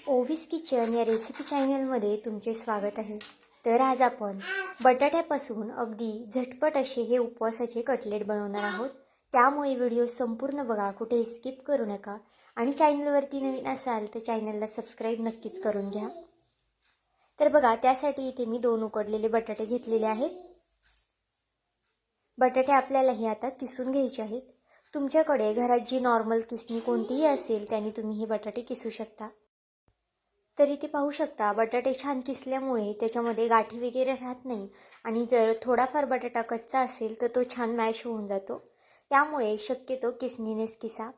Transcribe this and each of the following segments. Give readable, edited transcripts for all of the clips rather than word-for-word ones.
ओवीस kitchen या recipe चॅनलमध्ये तुमचे स्वागत आहे। तर आज आपण बटाट्यापासून अगदी झटपट असे हे उपवासाचे कटलेट बनवणार आहोत। त्यामुळे व्हिडिओ संपूर्ण बघा, कुठे स्किप करू नका आणि चॅनलवरती नवीन असाल तर चॅनलला सबस्क्राइब नक्कीच करून घ्या। तर बघा, त्यासाठी इथे मी 2 उकडलेले बटाटे घेतलेले आहेत। बटाटे आपल्याला हे आता किसून घ्यायचे आहेत। तुमच्याकडे घरात जी नॉर्मल किसणी कोणतीही असेल त्याने तुम्ही हे बटाटे किसू शकता। तर इथे पाहू शकता, बटाटे छान किसल्यामुळे त्याच्यामध्ये गाठी वगैरे राहत नाही आणि जर थोडाफार बटाटा कच्चा असेल तर तो छान मॅश होऊन जातो। त्यामुळे शक्यतो किसणीनेच किसा।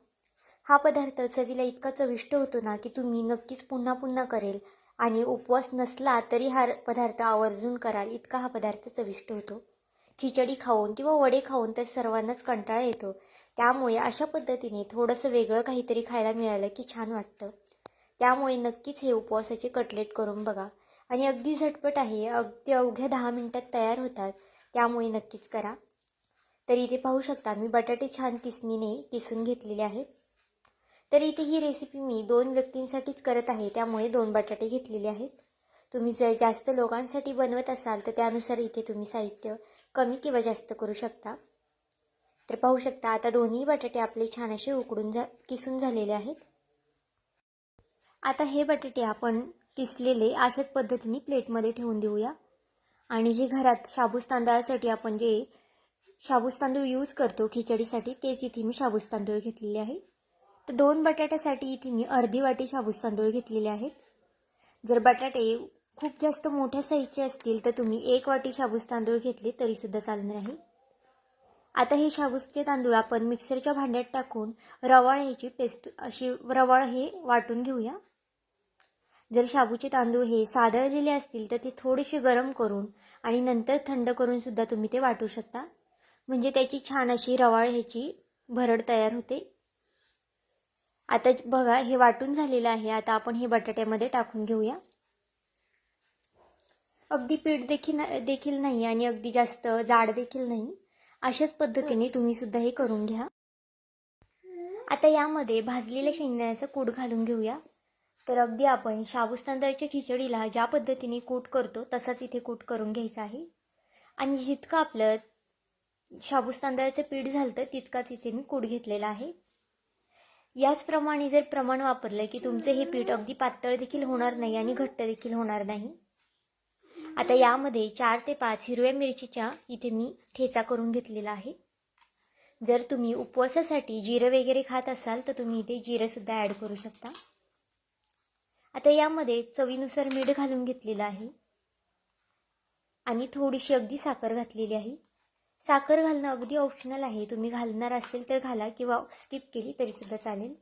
हा पदार्थ चवीला इतका चविष्ट होतो ना की तुम्ही नक्कीच पुन्हा पुन्हा करेल आणि उपवास नसला तरी हा पदार्थ आवर्जून कराल, इतका हा पदार्थ चविष्ट होतो। खिचडी खाऊन किंवा वडे खाऊन तर सर्वांनाच कंटाळा येतो। त्यामुळे अशा पद्धतीने थोडंसं वेगळं काहीतरी खायला मिळालं की छान वाटतं। त्यामुळे नक्कीच हे उपवासाचे कटलेट करून बघा आणि अगदी झटपट आहे, अगदी अवघ्या 10 मिनिटात तयार होतात। त्यामुळे नक्कीच करा। तर इथे पाहू शकता, मी बटाटे छान किसणीने किसून घेतलेले आहेत। तर इथे ही रेसिपी मी 2 व्यक्तींसाठीच करत आहे, त्यामुळे 2 बटाटे घेतलेले आहेत। तुम्ही जर जास्त लोकांसाठी बनवत असाल तर त्यानुसार इथे तुम्ही साहित्य कमी किंवा जास्त करू शकता। तर पाहू शकता, आता दोन्ही बटाटे आपले छान असे उकडून किसून झालेले आहेत। आता हे बटाटे आपण किसलेले अशाच पद्धतीने प्लेटमध्ये ठेवून देऊया आणि जे घरात शाबूस तांदळासाठी आपण जे शाबूस तांदूळ यूज करतो खिचडीसाठी, तेच इथे मी शाबूस तांदूळ घेतलेले आहे। तर 2 बटाट्यासाठी इथे मी अर्धी वाटी शाबूस तांदूळ घेतलेले आहेत। जर बटाटे खूप जास्त मोठ्या साईजचे असतील तर तुम्ही 1 वाटी शाबूस तांदूळ घेतले तरी सुद्धा चालणार आहे। आता हे शाबूसचे तांदूळ आपण मिक्सरच्या भांड्यात टाकून रवाळ ह्याची पेस्ट अशी रवाळ हे वाटून घेऊया। जर शाबूचे तांदूळ हे सादळलेले असतील तर ते थोडेसे गरम करून आणि नंतर थंड करून सुद्धा तुम्ही ते वाटू शकता, म्हणजे त्याची छान अशी रवाळ ह्याची भरड तयार होते। आता बघा, हे वाटून झालेलं आहे। आता आपण हे बटाट्यामध्ये टाकून घेऊया। अगदी पीठ देखील नाही आणि अगदी जास्त जाड देखील नाही, अशाच पद्धतीने तुम्ही सुद्धा हे करून घ्या। आता यामध्ये भाजलेल्या शेंगदाण्याचा कूट घालून घेऊया। तर अगदी आपण शाबूस तांदळाच्या खिचडीला ज्या पद्धतीने कूट करतो तसाच इथे कूट करून घ्यायचा आहे आणि जितकं आपलं शाबूस तांदळाचं पीठ झालं तितकाच इथे मी कूट घेतलेला आहे। याचप्रमाणे जर प्रमाण वापरलं की तुमचे हे पीठ अगदी पातळ देखील होणार नाही आणि घट्ट देखील होणार नाही। आता यामध्ये 4 ते 5 हिरव्या मिरचीच्या इथे मी ठेचा करून घेतलेला आहे। जर तुम्ही उपवासासाठी जिरं वगैरे खात असाल तर तुम्ही इथे जिरं सुद्धा ॲड करू शकता। आता यामध्ये चवीनुसार मीठ घालून घेतलेलं आहे आणि थोडीशी अगदी साखर घातलेली आहे। साखर घालणं अगदी ऑप्शनल आहे, तुम्ही घालणार असेल तर घाला किंवा स्किप केली तरी सुद्धा चालेल।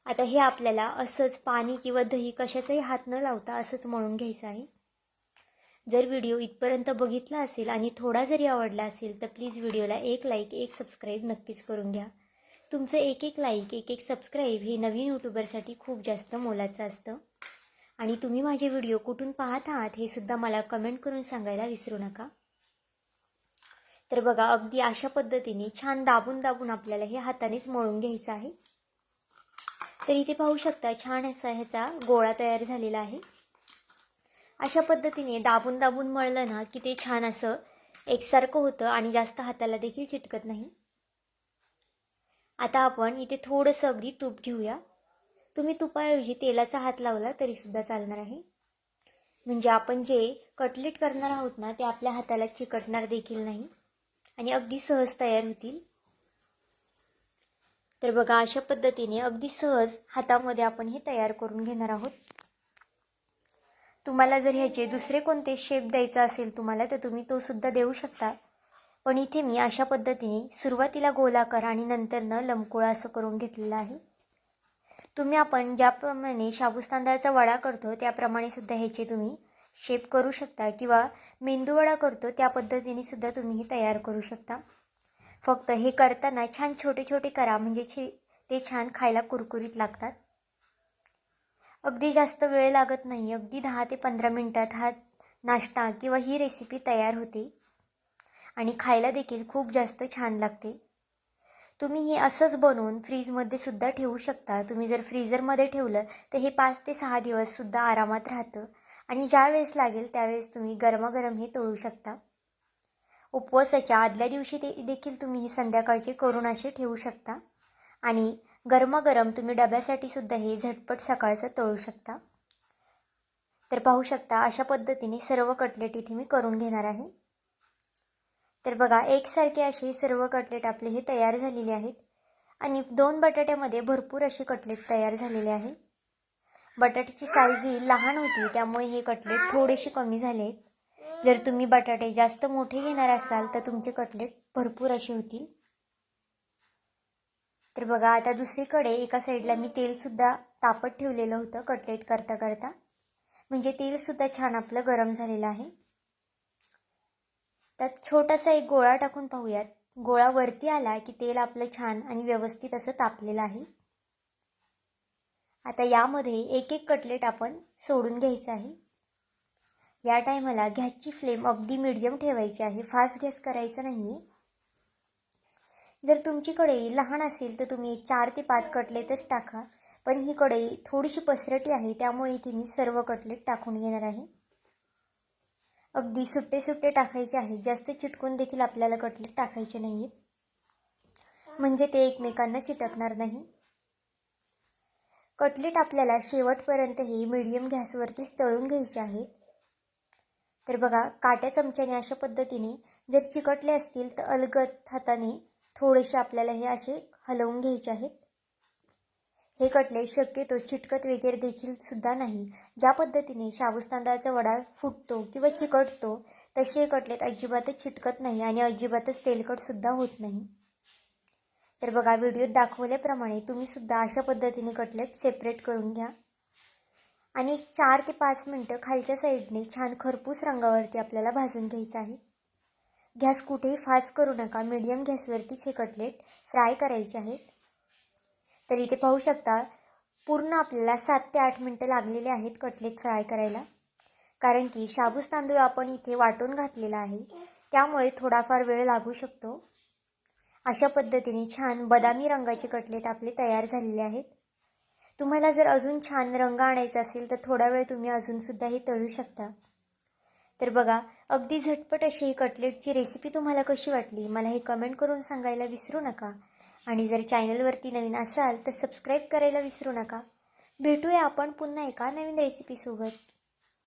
आता हे आपल्याला असंच पाणी किंवा दही कशाचाही हात न लावता असंच मळून घ्यायचं आहे। जर व्हिडिओ इथपर्यंत बघितला असेल आणि थोडा जरी आवडला असेल तर प्लीज व्हिडिओला 1 लाईक 1 सबस्क्राईब नक्कीच करून घ्या। तुमचं एक लाईक 1 सबस्क्राईब हे नवीन यूट्यूबरसाठी खूप जास्त मोलाचं असतं आणि तुम्ही माझे व्हिडिओ कुठून पाहत आहात हे सुद्धा मला कमेंट करून सांगायला विसरू नका। तर बघा, अगदी अशा पद्धतीने छान दाबून दाबून आपल्याला हे हातानेच मळून घ्यायचं आहे। तर इथे पाहू शकता, छान असा ह्याचा गोळा तयार झालेला आहे। अशा पद्धतीने दाबून दाबून मळलं ना की ते छान असं एकसारखं होतं आणि जास्त हाताला देखील चिटकत नाही। आता आपण इथे थोडंसं अगदी तूप घेऊया। तुम्ही तुपाऐवजी तेलाचा हात लावला तरी सुद्धा चालणार आहे, म्हणजे आपण जे कटलेट करणार आहोत ना ते आपल्या हाताला चिकटणार देखील नाही आणि अगदी सहज तयार होतील। तर बघा, अशा पद्धतीने अगदी सहज हातामध्ये आपण हे तयार करून घेणार आहोत। तुम्हाला जर ह्याचे दुसरे कोणते शेप द्यायचा असेल तुम्हाला तर तुम्ही तो सुद्धा देऊ शकता, पण इथे मी अशा पद्धतीने सुरुवातीला गोलाकार आणि नंतरनं लंबगोळा असं करून घेतलेला आहे। तुम्ही आपण ज्याप्रमाणे शाबूस तांदळाचा वडा करतो त्याप्रमाणे सुद्धा ह्याचे तुम्ही शेप करू शकता किंवा मेंदू वडा करतो त्या पद्धतीने सुद्धा तुम्ही हे तयार करू शकता। फक्त हे करताना छान छोटे छोटे करा, म्हणजे ते छान खायला कुरकुरीत लागतात। अगदी जास्त वेळ लागत नाही, अगदी 10 ते 15 मिनिटात हा नाश्ता किंवा ही रेसिपी तयार होते आणि खायला देखील खूप जास्त छान लागते। तुम्ही हे असंच बनवून फ्रीजमध्ये सुद्धा ठेवू शकता. तुम्ही जर फ्रीझरमध्ये ठेवलं तर हे 5 ते 6 दिवससुद्धा आरामात राहतं आणि ज्या वेळेस लागेल त्यावेळेस तुम्ही गरमागरम हे तळू शकता. उपवासाच्या आदल्या दिवशी देखील तुम्ही हे संध्याकाळचे करून असे ठेवू शकता आणि गरमागरम तुम्ही डब्यासाठी सुद्धा हे झटपट सकाळचं तळू शकता. तर पाहू शकता अशा पद्धतीने सर्व कटलेट इथे मी करून घेणार आहे. तर बघा एकसारखे असे सर्व कटलेट आपले हे तयार झालेले आहेत आणि 2 बटाट्यामध्ये भरपूर असे कटलेट तयार झालेले आहेत. बटाट्याची साईज ही लहान होती त्यामुळे हे कटलेट थोडेसे कमी झाले आहेत. जर तुम्ही बटाटे जास्त मोठे घेणार असाल तर तुमचे कटलेट भरपूर असे होतील. तर बघा आता दुसरीकडे एका साईडला मी तेलसुद्धा तापत ठेवलेलं होतं कटलेट करता करता, म्हणजे तेलसुद्धा छान आपलं गरम झालेलं आहे. त्यात छोटासा एक गोळा टाकून पाहूयात. गोळा वरती आला की तेल आपलं छान आणि व्यवस्थित असं तापलेलं आहे. आता यामध्ये एक एक कटलेट आपण सोडून घ्यायचं आहे. या टायमाला गॅसची फ्लेम अगदी मीडियम ठेवायची आहे, फास्ट गॅस करायचा नाही आहे. जर तुमची कढई लहान असेल तर तुम्ही 4 ते 5 कटलेटच टाका, पण ही कढई थोडीशी पसरटी आहे त्यामुळे इथे मी सर्व कटलेट टाकून घेणार आहे. अगदी सुट्टे सुट्टे टाकायचे आहे, जास्त चिटकून देखील आपल्याला कटलेट टाकायचे नाहीत, म्हणजे ते एकमेकांना चिटकणार नाही. कटलेट आपल्याला शेवटपर्यंत हे मीडियम गॅसवरतीच तळून घ्यायचे आहेत. तर बघा काट्या चमच्याने अशा पद्धतीने जर चिकटले असतील तर अलगद हाताने थोडेसे आपल्याला हे असे हलवून घ्यायचे आहेत. हे कटलेट शक्यतो चिटकत वगैरे देखील सुद्धा नाही. ज्या पद्धतीने शाबूत तांदळाचा वडा फुटतो किंवा चिकटतो तसे हे कटलेट अजिबातच चिटकत नाही आणि अजिबातच तेलकटसुद्धा होत नाही. तर बघा व्हिडिओत दाखवल्याप्रमाणे तुम्ही सुद्धा अशा पद्धतीने कटलेट सेपरेट करून घ्या आणि 4 ते 5 मिनटं खालच्या साईडने छान खरपूस रंगावरती आपल्याला भाजून घ्यायचं आहे. गॅस कुठेही फास्ट करू नका, मीडियम गॅसवरतीच हे कटलेट फ्राय करायचे आहेत. तर इथे पाहू शकता पूर्ण आपल्याला 7 ते 8 मिनटं लागलेले आहेत कटलेट फ्राय करायला, कारण की शाबूत तांदूळ आपण इथे वाटून घातलेला आहे त्यामुळे थोडाफार वेळ लागू शकतो. अशा पद्धतीने छान बदामी रंगाचे कटलेट आपले तयार झालेले आहेत. तुम्हाला जर अजून छान रंग आणायचा असेल तर थोडा वेळ तुम्ही अजूनसुद्धा हे तळू शकता. तर बघा अगदी झटपट अशी ही कटलेटची रेसिपी तुम्हाला कशी वाटली मला हे कमेंट करून सांगायला विसरू नका आणि जर चॅनलवरती नवीन असाल तर सबस्क्राईब करायला विसरू नका. भेटूया आपण पुन्हा एका नवीन रेसिपीसोबत.